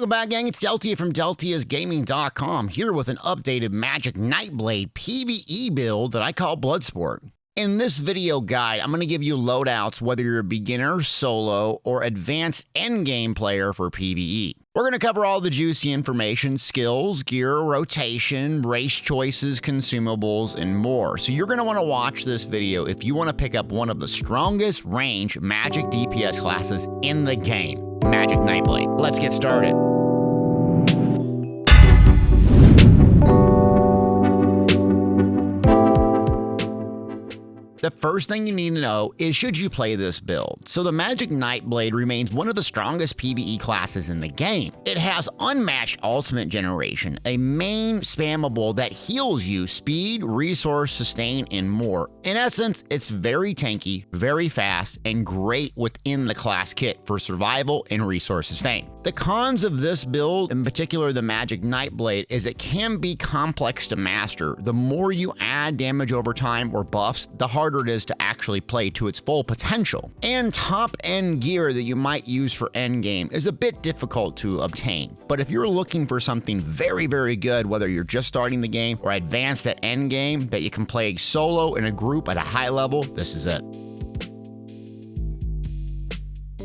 Welcome back, gang. It's Deltia from Deltiasgaming.com here with an updated Magic Nightblade PvE build that I call Bloodsport. In this video guide, I'm going to give you loadouts whether you're a beginner, solo, or advanced endgame player for PvE. We're going to cover all the juicy information, skills, gear, rotation, race choices, consumables, and more. So you're going to want to watch this video if you want to pick up one of the strongest range Magic DPS classes in the game, Magic Nightblade. Let's get started. The first thing you need to know is should you play this build. So the Magic Nightblade remains one of the strongest PvE classes in the game. It has unmatched ultimate generation, a main spammable that heals you speed, resource, sustain, and more. In essence, it's very tanky, very fast, and great within the class kit for survival and resource sustain. The cons of this build, in particular the Magic Nightblade, is it can be complex to master. The more you add damage over time or buffs, the harder it is to actually play to its full potential. And top end gear that you might use for endgame is a bit difficult to obtain. But if you're looking for something very, very good, whether you're just starting the game or advanced at endgame that you can play solo in a group at a high level, this is it.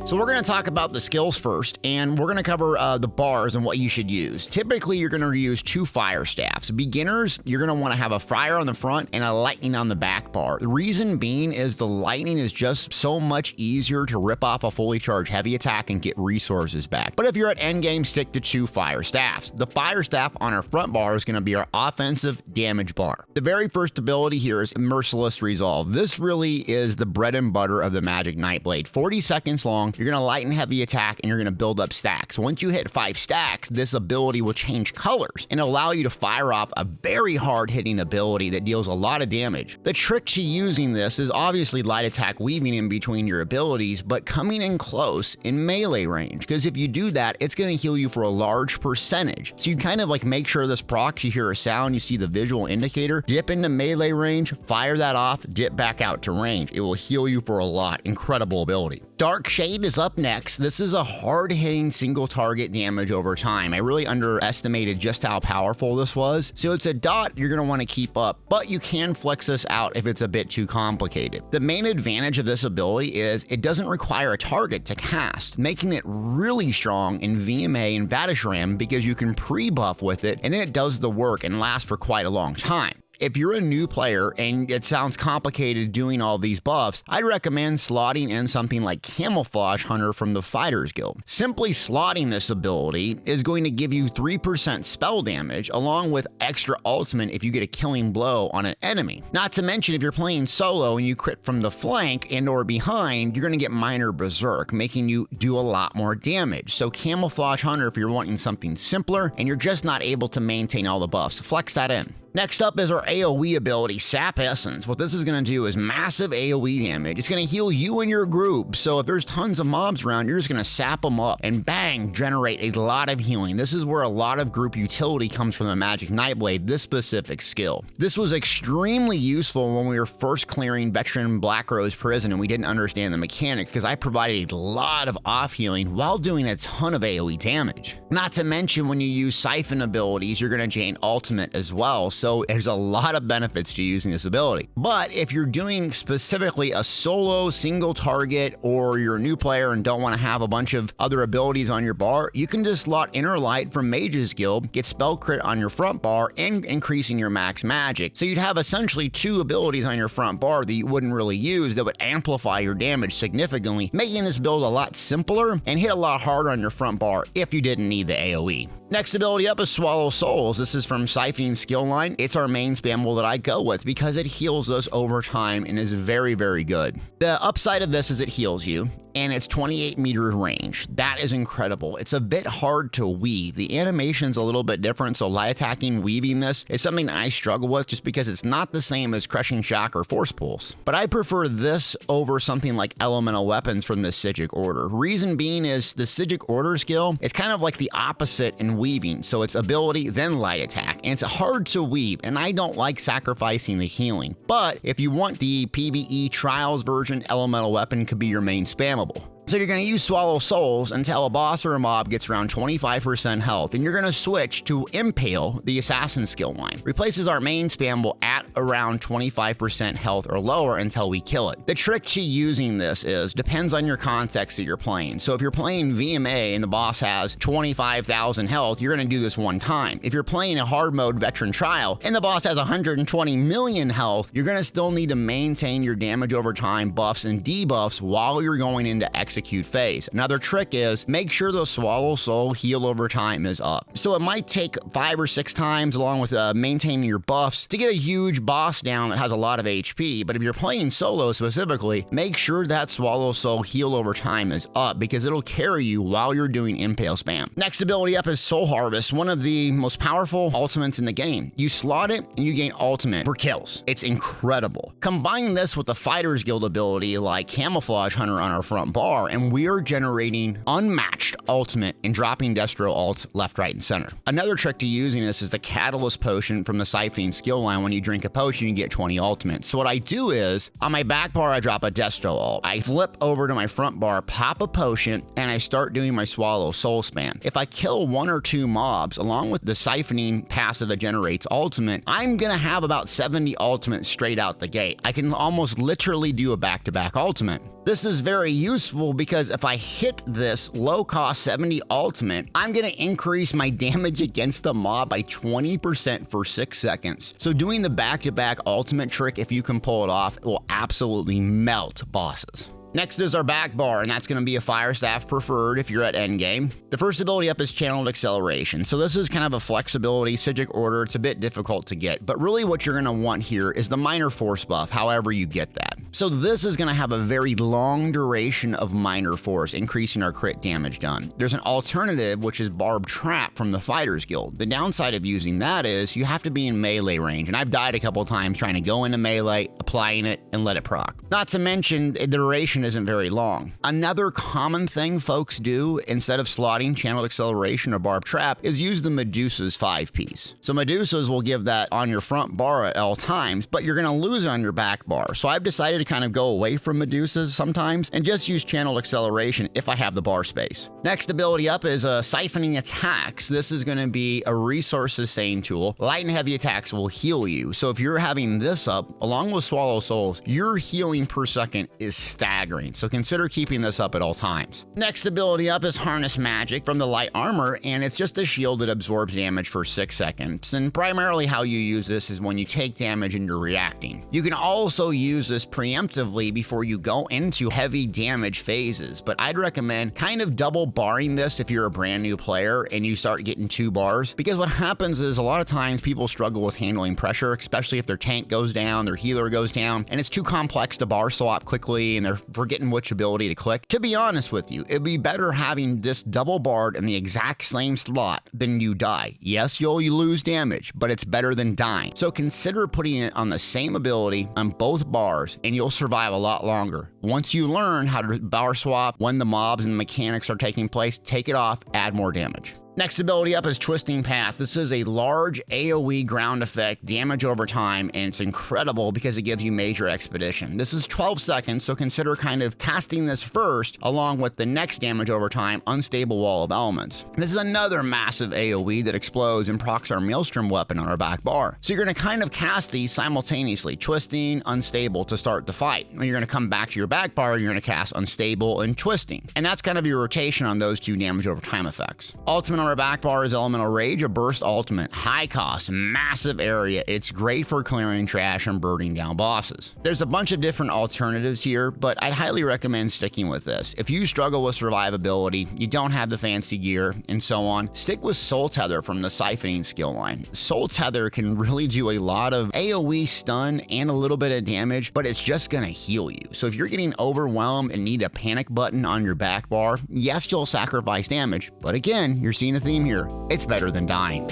So we're going to talk about the skills first, and we're going to cover the bars and what you should use. Typically, you're going to use two fire staffs. Beginners, you're going to want to have a fire on the front and a lightning on the back bar. The reason being is the lightning is just so much easier to rip off a fully charged heavy attack and get resources back. But if you're at endgame, stick to two fire staffs. The fire staff on our front bar is going to be our offensive damage bar. The very first ability here is Merciless Resolve. This really is the bread and butter of the Magic Nightblade. 40 seconds long. You're going to lighten heavy attack and you're going to build up stacks. Once you hit 5 stacks, this ability will change colors and allow you to fire off a very hard hitting ability that deals a lot of damage. The trick to using this is obviously light attack weaving in between your abilities, but coming in close in melee range, because if you do that, it's going to heal you for a large percentage. So you kind of like make sure this procs, you hear a sound, you see the visual indicator, dip into melee range, fire that off, dip back out to range. It will heal you for a lot. Incredible ability. Dark Shade is up next. This is a hard-hitting single target damage over time. I really underestimated just how powerful this was. So it's a dot you're going to want to keep up, but you can flex this out if it's a bit too complicated. The main advantage of this ability is it doesn't require a target to cast, making it really strong in VMA and Vatishram because you can pre-buff with it and then it does the work and lasts for quite a long time. If you're a new player and it sounds complicated doing all these buffs, I'd recommend slotting in something like Camouflage Hunter from the Fighters Guild. Simply slotting this ability is going to give you 3% spell damage along with extra ultimate if you get a killing blow on an enemy. Not to mention if you're playing solo and you crit from the flank and or behind, you're going to get minor berserk, making you do a lot more damage. So Camouflage Hunter if you're wanting something simpler and you're just not able to maintain all the buffs, flex that in. Next up is our AoE ability, Sap Essence. What this is going to do is massive AoE damage. It's going to heal you and your group. So if there's tons of mobs around, you're just going to sap them up and bang, generate a lot of healing. This is where a lot of group utility comes from the Magic Nightblade, this specific skill. This was extremely useful when we were first clearing Veteran Black Rose Prison and we didn't understand the mechanic because I provided a lot of off healing while doing a ton of AoE damage. Not to mention when you use Siphon abilities, you're going to gain ultimate as well. So there's a lot of benefits to using this ability. But if you're doing specifically a solo single target or you're a new player and don't want to have a bunch of other abilities on your bar, you can just slot Inner Light from Mage's Guild, get spell crit on your front bar and increasing your max magic. So you'd have essentially 2 abilities on your front bar that you wouldn't really use that would amplify your damage significantly, making this build a lot simpler and hit a lot harder on your front bar if you didn't need the AoE. Next ability up is Swallow Souls. This is from Siphoning Skill Line. It's our main spammable that I go with because it heals us over time and is very, very good. The upside of this is it heals you and it's 28 meter range. That is incredible. It's a bit hard to weave. The animation's a little bit different, so light attacking, weaving this is something I struggle with just because it's not the same as Crushing Shock or Force Pulse. But I prefer this over something like Elemental Weapons from the Psijic Order. Reason being is the Psijic Order skill is kind of like the opposite in weaving. So it's ability, then light attack, and it's hard to weave, and I don't like sacrificing the healing. But if you want the PvE Trials version, Elemental Weapon could be your main spammable. So you're going to use Swallow Souls until a boss or a mob gets around 25% health, and you're going to switch to Impale, the assassin skill line. Replaces our main spamble at around 25% health or lower until we kill it. The trick to using this depends on your context that you're playing. So if you're playing VMA and the boss has 25,000 health, you're going to do this one time. If you're playing a hard mode veteran trial and the boss has 120 million health, you're going to still need to maintain your damage over time buffs and debuffs while you're going into execute phase. Another trick is make sure the Swallow Soul heal over time is up. So it might take 5 or 6 times along with maintaining your buffs to get a huge boss down that has a lot of HP, but if you're playing solo specifically, make sure that Swallow Soul heal over time is up because it'll carry you while you're doing Impale spam. Next ability up is Soul Harvest, one of the most powerful ultimates in the game. You slot it and you gain ultimate for kills. It's incredible. Combine this with the Fighters Guild ability like Camouflage Hunter on our front bar, and we are generating unmatched ultimate and dropping Destro ults left, right, and center. Another trick to using this is the Catalyst Potion from the Siphoning skill line. When you drink a potion, you get 20 ultimate. So what I do is, on my back bar, I drop a Destro ult. I flip over to my front bar, pop a potion, and I start doing my Swallow Soul spam. If I kill 1 or 2 mobs, along with the Siphoning passive that generates ultimate, I'm gonna have about 70 ultimate straight out the gate. I can almost literally do a back-to-back ultimate. This is very useful because if I hit this low-cost 70 ultimate, I'm going to increase my damage against the mob by 20% for 6 seconds. So doing the back-to-back ultimate trick, if you can pull it off, it will absolutely melt bosses. Next is our back bar, and that's going to be a Fire Staff preferred if you're at endgame. The first ability up is Channeled Acceleration. So this is kind of a flexibility, Psijic order. It's a bit difficult to get, but really what you're going to want here is the minor force buff, however you get that. So this is going to have a very long duration of minor force, increasing our crit damage done. There's an alternative, which is Barb Trap from the Fighters Guild. The downside of using that is you have to be in melee range, and I've died a couple times trying to go into melee, applying it, and let it proc. Not to mention, the duration isn't very long. Another common thing folks do instead of slotting Channeled Acceleration or Barb Trap is use the Medusa's 5-piece. So Medusa's will give that on your front bar at all times, but you're going to lose it on your back bar. So I've decided to kind of go away from Medusa's sometimes and just use Channeled Acceleration if I have the bar space. Next ability up is Siphoning Attacks. This is going to be a resource sustain tool. Light and heavy attacks will heal you. So if you're having this up along with Swallow Souls, your healing per second is staggering. So consider keeping this up at all times. Next ability up is Harness Magic from the Light Armor, and it's just a shield that absorbs damage for 6 seconds. And primarily how you use this is when you take damage and you're reacting. You can also use this preemptively before you go into heavy damage phases, but I'd recommend kind of double barring this if you're a brand new player and you start getting 2 bars, because what happens is a lot of times people struggle with handling pressure, especially if their tank goes down, their healer goes down, and it's too complex to bar swap quickly and they're forgetting which ability to click. To be honest with you, it'd be better having this double barred in the exact same slot than you die. Yes, you'll lose damage, but it's better than dying. So consider putting it on the same ability on both bars and you'll survive a lot longer. Once you learn how to bar swap when the mobs and mechanics are taking place, take it off, add more damage. Next ability up is Twisting Path. This is a large AoE ground effect, damage over time, and it's incredible because it gives you major expedition. This is 12 seconds, so consider kind of casting this first along with the next damage over time, Unstable Wall of Elements. This is another massive AoE that explodes and procs our Maelstrom weapon on our back bar. So you're going to kind of cast these simultaneously, Twisting, Unstable to start the fight. When you're going to come back to your back bar, you're going to cast Unstable and Twisting. And that's kind of your rotation on those 2 damage over time effects. Ultimate our back bar is Elemental Rage, a burst ultimate, high cost, massive area. It's great for clearing trash and burning down bosses. There's a bunch of different alternatives here, but I'd highly recommend sticking with this. If you struggle with survivability, you don't have the fancy gear, and so on, stick with Soul Tether from the Siphoning skill line. Soul Tether can really do a lot of AoE stun and a little bit of damage, but it's just gonna heal you. So if you're getting overwhelmed and need a panic button on your back bar, yes, you'll sacrifice damage, but again, you're seeing a theme here. It's better than dying.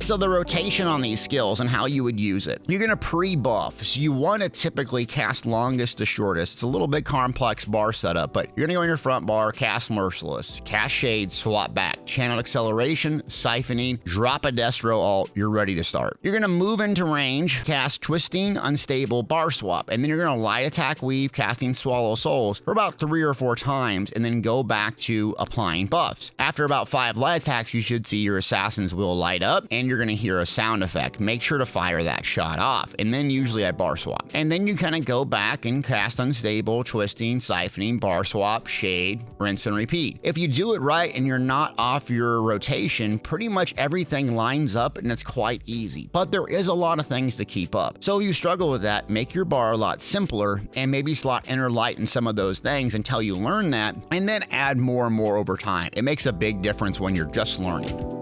So the rotation on these skills and how you would use it. You're going to pre-buff. So you want to typically cast longest to shortest. It's a little bit complex bar setup, but you're going to go in your front bar, cast Merciless, cast Shade, swap back, channel acceleration, siphoning, drop a Destro alt, you're ready to start. You're going to move into range, cast Twisting, Unstable, bar swap, and then you're going to light attack weave, casting Swallow Souls for about 3 or 4 times, and then go back to applying buffs. After about 5 light attacks, you should see your assassins will light up, and you're going to hear a sound effect. Make sure to fire that shot off, and then usually I bar swap. And then you kind of go back and cast Unstable, Twisting, Siphoning, bar swap, Shade, rinse and repeat. If you do it right and you're not off your rotation, pretty much everything lines up and it's quite easy. But there is a lot of things to keep up. So if you struggle with that, make your bar a lot simpler and maybe slot inner light in some of those things until you learn that, and then add more and more over time. It makes a big difference when you're just learning.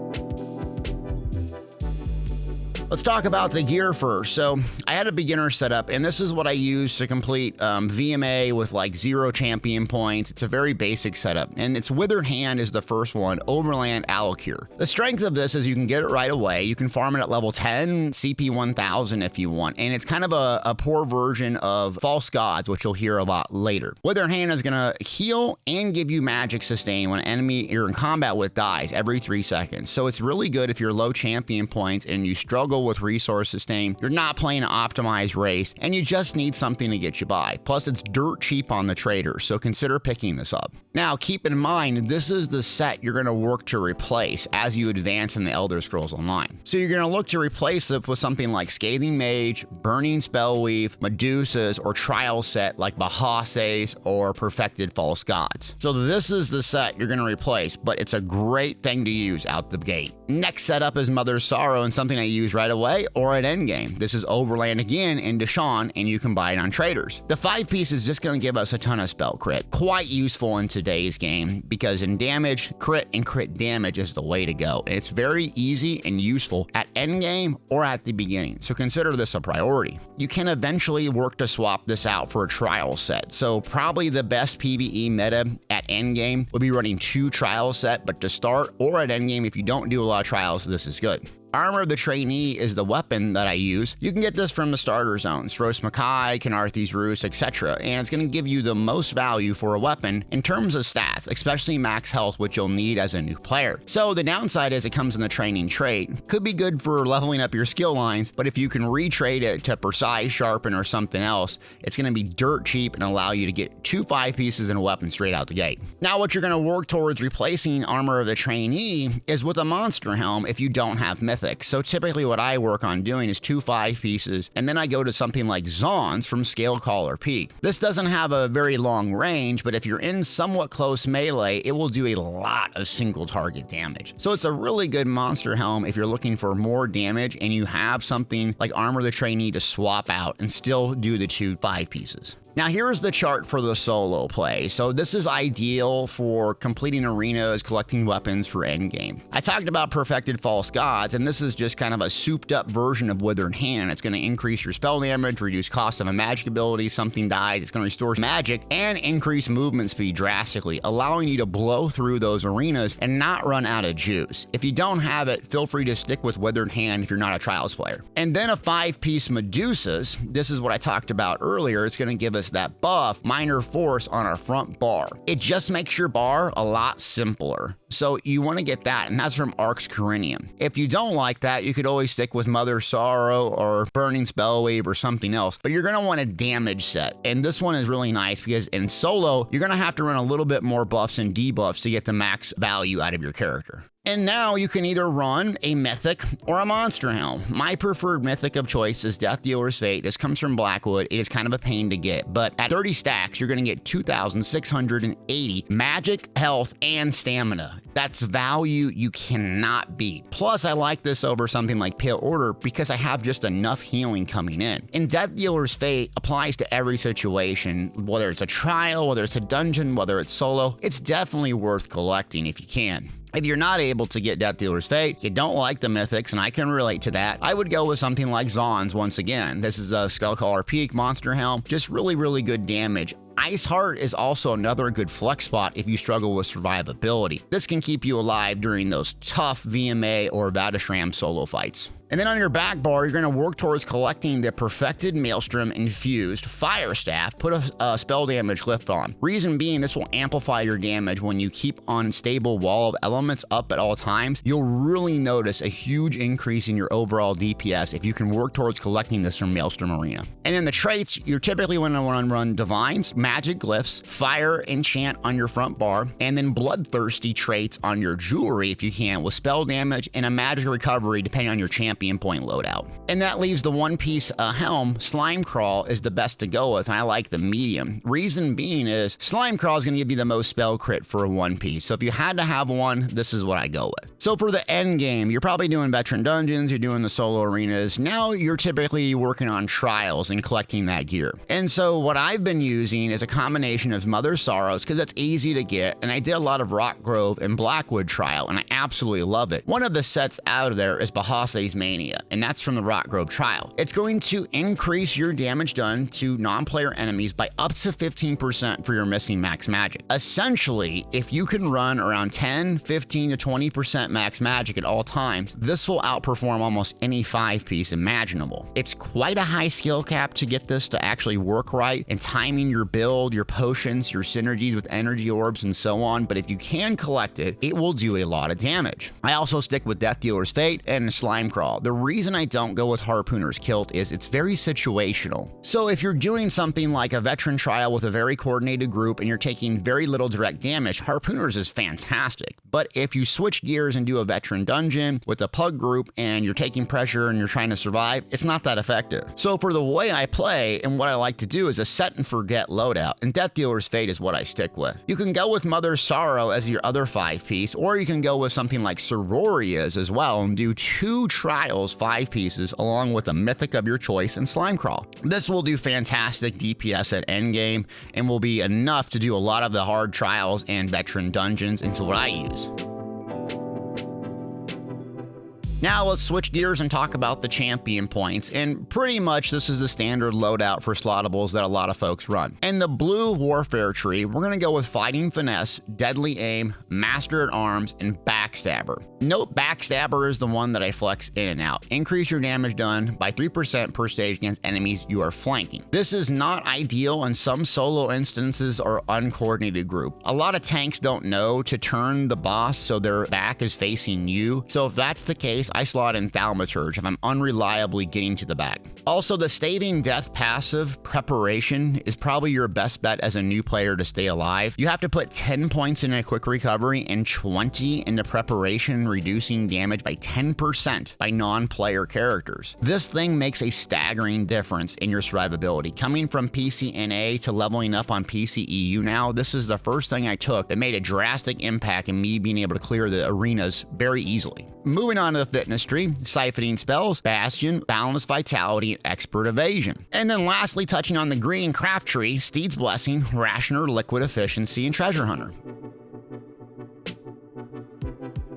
Let's talk about the gear first. So I had a beginner setup, and this is what I use to complete VMA with like 0 champion points. It's a very basic setup, and it's Withered Hand is the first one, Overland Alacure. The strength of this is you can get it right away. You can farm it at level 10, CP 1000 if you want, and it's kind of a poor version of False Gods, which you'll hear about later. Withered Hand is gonna heal and give you magic sustain when an enemy you're in combat with dies every 3 seconds. So it's really good if you're low champion points and you struggle with resource sustain, you're not playing an optimized race, and you just need something to get you by. Plus, it's dirt cheap on the trader, so consider picking this up. Now, keep in mind, this is the set you're going to work to replace as you advance in the Elder Scrolls Online. So you're going to look to replace it with something like Scathing Mage, Burning Spellweave, Medusas, or Trial set like Bahases or Perfected False Gods. So this is the set you're going to replace, but it's a great thing to use out the gate. Next setup is Mother's Sorrow, and something I use right away or at endgame. This is Overland again in Deshawn, and you can buy it on traders. The 5-piece is just going to give us a ton of spell crit. Quite useful in today's game, because in damage, crit and crit damage is the way to go. And it's very easy and useful at endgame or at the beginning, so consider this a priority. You can eventually work to swap this out for a trial set. So probably the best PvE meta at endgame would be running 2 trial set, but to start or at endgame, if you don't do a lot of trials, this is good. Armor of the Trainee is the weapon that I use. You can get this from the starter zones, Roast Mackay, Canarthy's Roost, etc. And it's going to give you the most value for a weapon in terms of stats, especially max health, which you'll need as a new player. So the downside is it comes in the training trait. Could be good for leveling up your skill lines, but if you can retrade it to Precise, Sharpen, or something else, it's going to be dirt cheap and allow you to get 2 5-pieces and a weapon straight out the gate. Now what you're going to work towards replacing Armor of the Trainee is with a Monster Helm if you don't have Mythic. So typically what I work on doing is 2 5-pieces, and then I go to something like Zons from Scale Caller Peak. This doesn't have a very long range, but if you're in somewhat close melee, it will do a lot of single target damage. So it's a really good monster helm if you're looking for more damage and you have something like Armor of the Trainee to swap out and still do the 2 5-pieces. Now here's the chart for the solo play. So this is ideal for completing arenas, collecting weapons for endgame. I talked about Perfected False Gods, and this is just kind of a souped up version of Withered Hand. It's going to increase your spell damage, reduce cost of a magic ability, something dies, it's going to restore magic, and increase movement speed drastically, allowing you to blow through those arenas and not run out of juice. If you don't have it, feel free to stick with Withered Hand if you're not a Trials player. And then a 5-piece Medusas. This is what I talked about earlier. It's going to give us that buff, Minor Force, on our front bar. It just makes your bar a lot simpler. So you want to get that, and that's from Arx Corinium. If you don't like that, you could always stick with Mother Sorrow or Burning Spellwave or something else, but you're going to want a damage set. And this one is really nice because in solo, you're going to have to run a little bit more buffs and debuffs to get the max value out of your character. And now you can either run a Mythic or a Monster Helm. My preferred Mythic of choice is Death Dealer's Fate. This comes from Blackwood. It is kind of a pain to get, but at 30 stacks, you're going to get 2,680 magic, health, and stamina. That's value you cannot beat. Plus, I like this over something like Pale Order because I have just enough healing coming in. And Death Dealer's Fate applies to every situation, whether it's a trial, whether it's a dungeon, whether it's solo. It's definitely worth collecting if you can. If you're not able to get Death Dealer's Fate, you don't like the mythics, and I can relate to that, I would go with something like Zon's once again. This is a Skullcaller Peak Monster Helm, just really good damage. Ice Heart is also another good flex spot if you struggle with survivability. This can keep you alive during those tough VMA or Vadashram solo fights. And then on your back bar, you're going to work towards collecting the Perfected Maelstrom Infused Fire Staff, put a spell damage lift on. Reason being, this will amplify your damage when you keep unstable wall of elements up at all times. You'll really notice a huge increase in your overall DPS if you can work towards collecting this from Maelstrom Arena. And then the traits, you're typically going to want to run Divines, Magic Glyphs, Fire Enchant on your front bar, and then Bloodthirsty traits on your jewelry if you can, with spell damage and a magic recovery depending on your champion point loadout. And that leaves the one-piece helm. Slime Crawl is the best to go with, and I like the medium. Reason being is Slime Crawl is going to give you the most spell crit for a one-piece. So if you had to have one, this is what I go with. So for the end game, you're probably doing veteran dungeons, you're doing the solo arenas. Now you're typically working on trials and collecting that gear. And so what I've been using is a combination of Mother's Sorrows, because that's easy to get, and I did a lot of Rock Grove and Blackwood trial, and I absolutely love it. One of the sets out of there is Bahasse's Mania, and that's from the Rock Grove trial. It's going to increase your damage done to non-player enemies by up to 15% for your missing max magic. Essentially, if you can run around 10, 15 to 20% max magic at all times, this will outperform almost any 5-piece imaginable. It's quite a high skill cap to get this to actually work right, and timing your build, your potions, your synergies with energy orbs, and so on, but if you can collect it, it will do a lot of damage. I also stick with Death Dealer's Fate and Slime Crawl. The reason I don't go with Harpooner's Kilt is it's very situational. So if you're doing something like a veteran trial with a very coordinated group and you're taking very little direct damage, Harpooner's is fantastic. But if you switch gears and do a veteran dungeon with a pug group and you're taking pressure and you're trying to survive, it's not that effective. So for the way I play and what I like to do is a set and forget loadout, and Death Dealer's Fate is what I stick with. You can go with Mother's Sorrow as your other 5-piece, or you can go with something like Sororia's as well and do 2 trials 5-pieces along with a mythic of your choice and Slime Crawl. This will do fantastic DPS at endgame and will be enough to do a lot of the hard trials and veteran dungeons into what I use. Now let's switch gears and talk about the champion points, and pretty much this is the standard loadout for slottables that a lot of folks run. In the blue warfare tree, we're going to go with Fighting Finesse, Deadly Aim, Master at Arms, and Backstabber. Note Backstabber is the one that I flex in and out. Increase your damage done by 3% per stage against enemies you are flanking. This is not ideal in some solo instances or uncoordinated group. A lot of tanks don't know to turn the boss so their back is facing you, so if that's the case, I slot in Thaumaturge if I'm unreliably getting to the back. Also, the Staving Death passive Preparation is probably your best bet as a new player to stay alive. You have to put 10 points in a quick recovery and 20 into Preparation, reducing damage by 10% by non-player characters. This thing makes a staggering difference in your survivability. Coming from PCNA to leveling up on PCEU now, this is the first thing I took that made a drastic impact in me being able to clear the arenas very easily. Moving on to the fitness tree, Siphoning Spells, Bastion, Boundless Vitality, and Expert Evasion. And then lastly, touching on the green craft tree, Steed's Blessing, Rationer, Liquid Efficiency, and Treasure Hunter.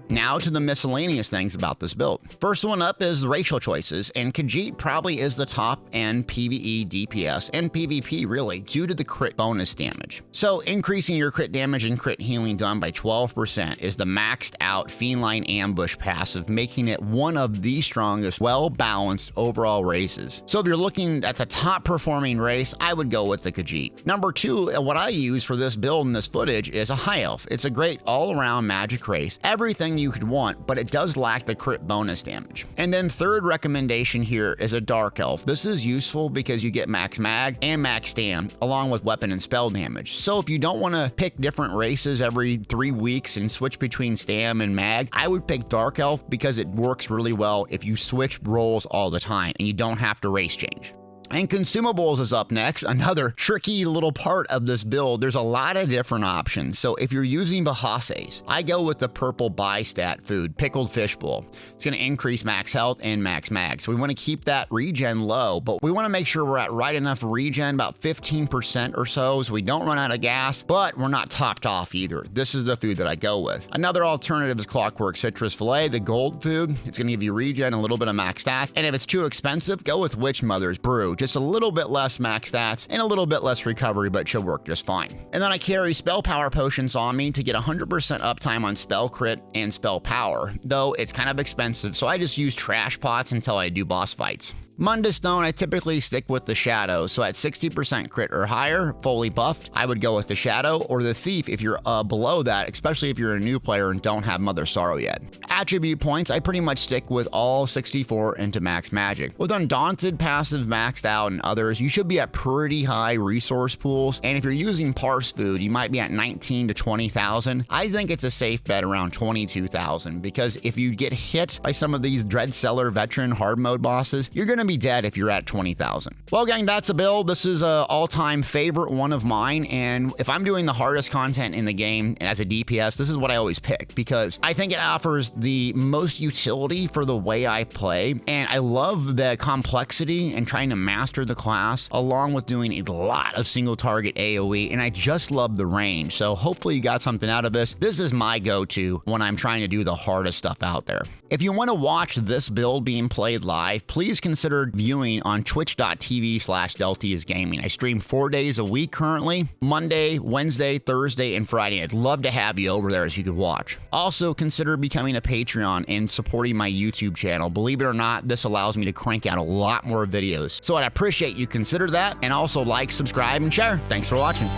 Now to the miscellaneous things about this build. First one up is racial choices, and Khajiit probably is the top end PvE DPS and PvP really due to the crit bonus damage. So increasing your crit damage and crit healing done by 12% is the maxed out Feline Ambush passive, making it one of the strongest, well-balanced overall races. So if you're looking at the top performing race, I would go with the Khajiit. Number 2, what I use for this build and this footage is a High Elf. It's a great all-around magic race. Everything you could want, but it does lack the crit bonus damage. And then third recommendation here is a Dark Elf. This is useful because you get max mag and max stam along with weapon and spell damage. So if you don't want to pick different races every 3 weeks and switch between stam and mag, I would pick Dark Elf because it works really well if you switch roles all the time and you don't have to race change. And Consumables is up next, another tricky little part of this build. There's a lot of different options. So if you're using Bahases, I go with the purple buy stat food, Pickled Fishbowl. It's going to increase max health and max mag. So we want to keep that regen low, but we want to make sure we're at right enough regen, about 15% or so we don't run out of gas, but we're not topped off either. This is the food that I go with. Another alternative is Clockwork Citrus Filet, the gold food. It's going to give you regen, a little bit of max stats. And if it's too expensive, go with Witch Mother's Brew. Just a little bit less max stats and a little bit less recovery, but should work just fine. And then I carry Spell Power Potions on me to get 100% uptime on Spell Crit and Spell Power, though it's kind of expensive, so I just use Trash Pots until I do boss fights. Mundus Stone, I typically stick with the Shadow, so at 60% crit or higher, fully buffed, I would go with the Shadow or the Thief if you're below that, especially if you're a new player and don't have Mother Sorrow yet. Attribute points, I pretty much stick with all 64 into max magic. With Undaunted passive maxed out and others, you should be at pretty high resource pools, and if you're using Parse food, you might be at 19 to 20,000. I think it's a safe bet around 22,000, because if you get hit by some of these Dreadseller veteran hard mode bosses, you're gonna be dead if you're at 20,000. Well, gang, that's a build. This is an all-time favorite one of mine, and if I'm doing the hardest content in the game as a DPS, this is what I always pick, because I think it offers the most utility for the way I play, and I love the complexity and trying to master the class, along with doing a lot of single target AoE, and I just love the range. So hopefully you got something out of this. This is my go-to when I'm trying to do the hardest stuff out there. If you want to watch this build being played live, please consider viewing on twitch.tv/Deltiasgaming. I stream 4 days a week currently, Monday, Wednesday, Thursday, and Friday. I'd love to have you over there so you could watch. Also, consider becoming a Patreon and supporting my YouTube channel. Believe it or not, this allows me to crank out a lot more videos. So I'd appreciate you consider that, and also like, subscribe, and share. Thanks for watching.